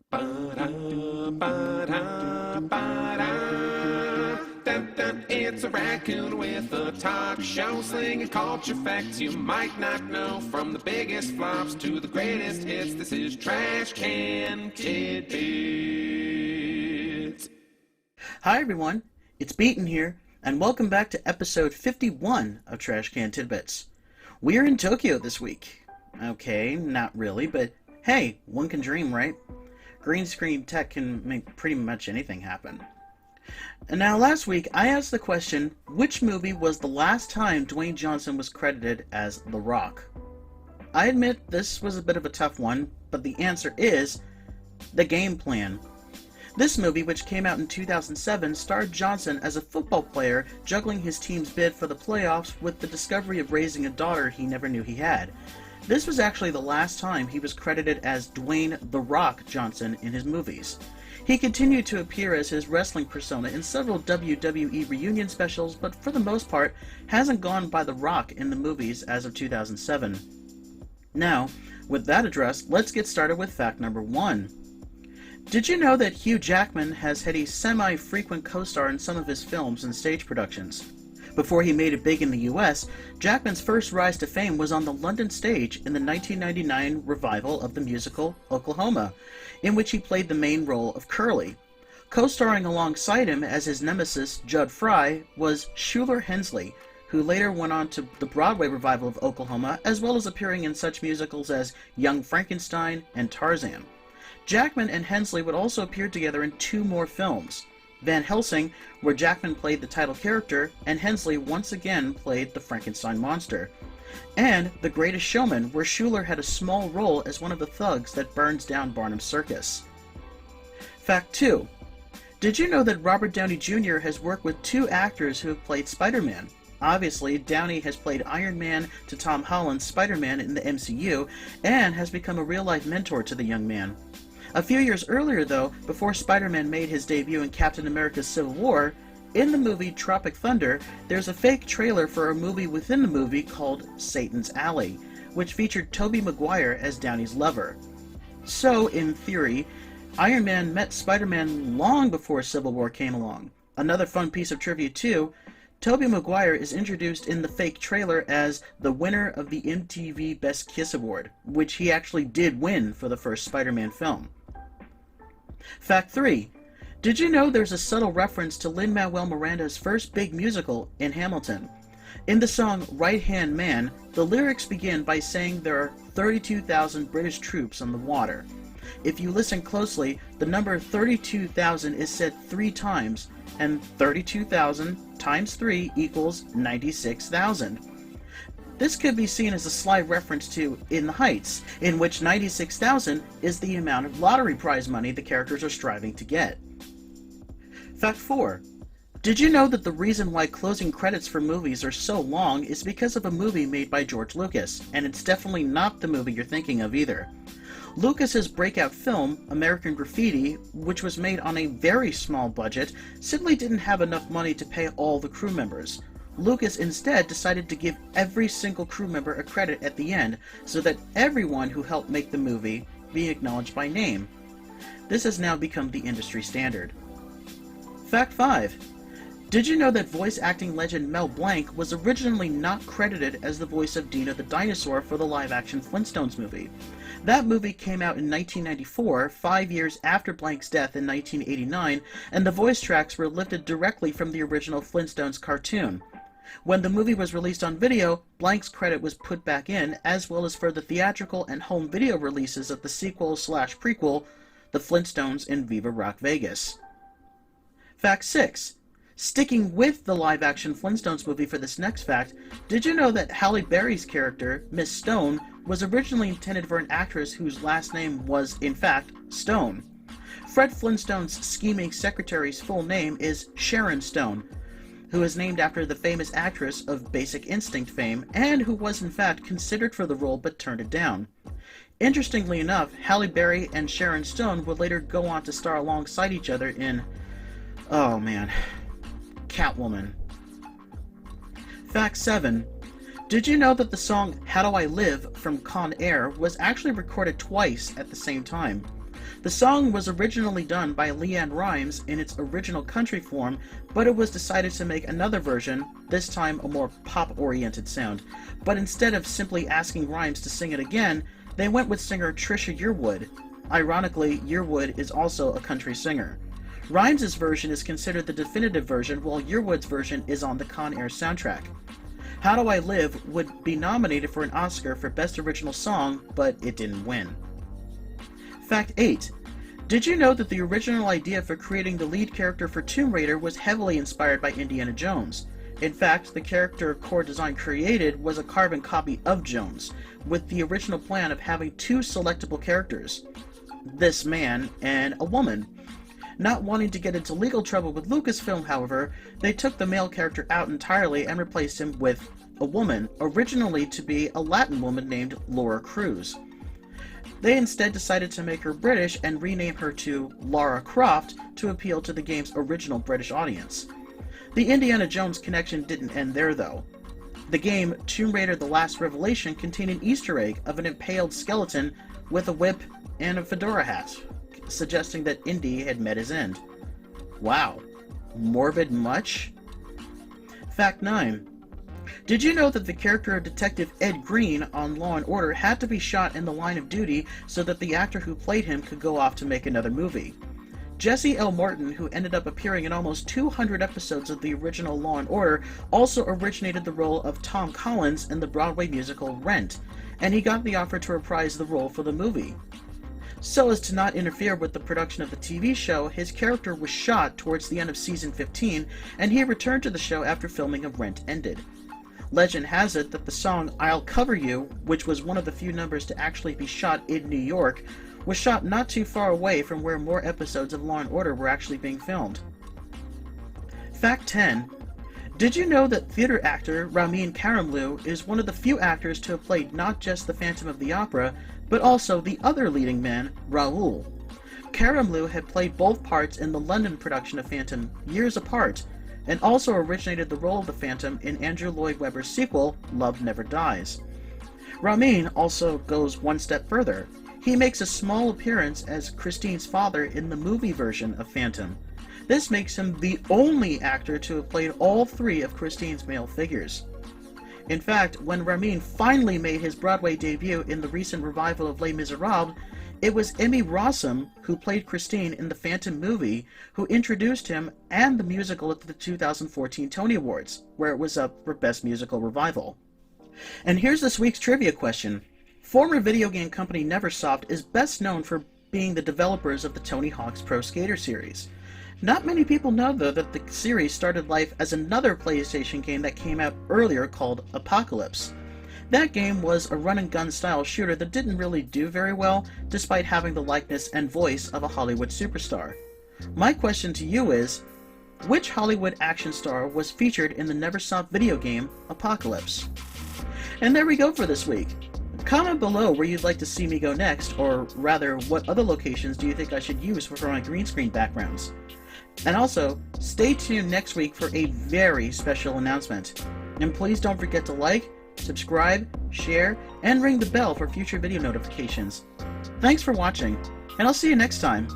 Ba-da, ba-da, ba-da. Dun, dun. It's a raccoon with a talk show slinging culture facts you might not know. From the biggest flops to the greatest hits, this is Trash Can Tidbits. Hi everyone, it's Beaton here, and welcome back to episode 51 of Trash Can Tidbits. We're in Tokyo this week. Okay, not really, but hey, one can dream, right? Green screen tech can make pretty much anything happen. And now last week, I asked the question, which movie was the last time Dwayne Johnson was credited as The Rock? I admit this was a bit of a tough one, but the answer is The Game Plan. This movie, which came out in 2007, starred Johnson as a football player juggling his team's bid for the playoffs with the discovery of raising a daughter he never knew he had. This was actually the last time he was credited as Dwayne "The Rock" Johnson in his movies. He continued to appear as his wrestling persona in several WWE reunion specials, but for the most part hasn't gone by The Rock in the movies as of 2007. Now, with that address, let's get started with fact number 1. Did you know that Hugh Jackman has had a semi-frequent co-star in some of his films and stage productions? Before he made it big in the US, Jackman's first rise to fame was on the London stage in the 1999 revival of the musical Oklahoma, in which he played the main role of Curly. Co-starring alongside him as his nemesis, Judd Fry, was Shuler Hensley, who later went on to the Broadway revival of Oklahoma, as well as appearing in such musicals as Young Frankenstein and Tarzan. Jackman and Hensley would also appear together in 2 more films, Van Helsing, where Jackman played the title character, and Hensley once again played the Frankenstein monster, and The Greatest Showman, where Shuler had a small role as one of the thugs that burns down Barnum's Circus. Fact 2. Did you know that Robert Downey Jr. has worked with 2 actors who have played Spider-Man? Obviously, Downey has played Iron Man to Tom Holland's Spider-Man in the MCU, and has become a real-life mentor to the young man. A few years earlier, though, before Spider-Man made his debut in Captain America's Civil War, in the movie Tropic Thunder, there's a fake trailer for a movie within the movie called Satan's Alley, which featured Tobey Maguire as Downey's lover. So, in theory, Iron Man met Spider-Man long before Civil War came along. Another fun piece of trivia, too, Tobey Maguire is introduced in the fake trailer as the winner of the MTV Best Kiss Award, which he actually did win for the first Spider-Man film. Fact 3. Did you know there's a subtle reference to Lin-Manuel Miranda's first big musical in Hamilton? In the song Right Hand Man, the lyrics begin by saying there are 32,000 British troops on the water. If you listen closely, the number 32,000 is said 3 times, and 32,000 times 3 equals 96,000. This could be seen as a slight reference to In the Heights, in which 96,000 is the amount of lottery prize money the characters are striving to get. Fact 4. Did you know that the reason why closing credits for movies are so long is because of a movie made by George Lucas, and it's definitely not the movie you're thinking of either. Lucas's breakout film, American Graffiti, which was made on a very small budget, simply didn't have enough money to pay all the crew members. Lucas instead decided to give every single crew member a credit at the end, so that everyone who helped make the movie be acknowledged by name. This has now become the industry standard. Fact 5. Did you know that voice acting legend Mel Blanc was originally not credited as the voice of Dino the Dinosaur for the live-action Flintstones movie? That movie came out in 1994, 5 years after Blanc's death in 1989, and the voice tracks were lifted directly from the original Flintstones cartoon. When the movie was released on video, Blanc's credit was put back in, as well as for the theatrical and home video releases of the sequel/prequel, The Flintstones in Viva Rock Vegas. Fact 6. Sticking with the live-action Flintstones movie for this next fact, did you know that Halle Berry's character, Miss Stone, was originally intended for an actress whose last name was, in fact, Stone? Fred Flintstone's scheming secretary's full name is Sharon Stone, who is named after the famous actress of Basic Instinct fame, and who was in fact considered for the role but turned it down. Interestingly enough, Halle Berry and Sharon Stone would later go on to star alongside each other in, oh man, Catwoman. Fact 7. Did you know that the song How Do I Live from Con Air was actually recorded twice at the same time? The song was originally done by Leanne Rimes in its original country form, but it was decided to make another version, this time a more pop-oriented sound. But instead of simply asking Rimes to sing it again, they went with singer Trisha Yearwood. Ironically, Yearwood is also a country singer. Rimes' version is considered the definitive version, while Yearwood's version is on the Con Air soundtrack. How Do I Live would be nominated for an Oscar for Best Original Song, but it didn't win. Fact 8. Did you know that the original idea for creating the lead character for Tomb Raider was heavily inspired by Indiana Jones? In fact, the character core design created was a carbon copy of Jones, with the original plan of having two selectable characters, this man and a woman. Not wanting to get into legal trouble with Lucasfilm, however, they took the male character out entirely and replaced him with a woman, originally to be a Latin woman named Laura Cruz. They instead decided to make her British and rename her to Lara Croft to appeal to the game's original British audience. The Indiana Jones connection didn't end there, though. The game Tomb Raider: The Last Revelation contained an Easter egg of an impaled skeleton with a whip and a fedora hat, suggesting that Indy had met his end. Wow. Morbid much? Fact 9. Did you know that the character of Detective Ed Green on Law & Order had to be shot in the line of duty so that the actor who played him could go off to make another movie? Jesse L. Martin, who ended up appearing in almost 200 episodes of the original Law & Order, also originated the role of Tom Collins in the Broadway musical Rent, and he got the offer to reprise the role for the movie. So as to not interfere with the production of the TV show, his character was shot towards the end of season 15, and he returned to the show after filming of Rent ended. Legend has it that the song I'll Cover You, which was one of the few numbers to actually be shot in New York, was shot not too far away from where more episodes of Law & Order were actually being filmed. Fact 10. Did you know that theater actor Ramin Karimloo is one of the few actors to have played not just the Phantom of the Opera, but also the other leading man, Raoul? Karimloo had played both parts in the London production of Phantom years apart, and also originated the role of the Phantom in Andrew Lloyd Webber's sequel, Love Never Dies. Ramin also goes one step further. He makes a small appearance as Christine's father in the movie version of Phantom. This makes him the only actor to have played all three of Christine's male figures. In fact, when Ramin finally made his Broadway debut in the recent revival of Les Miserables, it was Emmy Rossum, who played Christine in the Phantom movie, who introduced him and the musical at the 2014 Tony Awards, where it was up for Best Musical Revival. And here's this week's trivia question. Former video game company Neversoft is best known for being the developers of the Tony Hawk's Pro Skater series. Not many people know, though, that the series started life as another PlayStation game that came out earlier called Apocalypse. That game was a run-and-gun style shooter that didn't really do very well, despite having the likeness and voice of a Hollywood superstar. My question to you is, which Hollywood action star was featured in the Neversoft video game Apocalypse? And there we go for this week. Comment below where you'd like to see me go next, or rather, what other locations do you think I should use for my green screen backgrounds? And also, stay tuned next week for a very special announcement. And please don't forget to like, subscribe, share, and ring the bell for future video notifications. Thanks for watching, and I'll see you next time.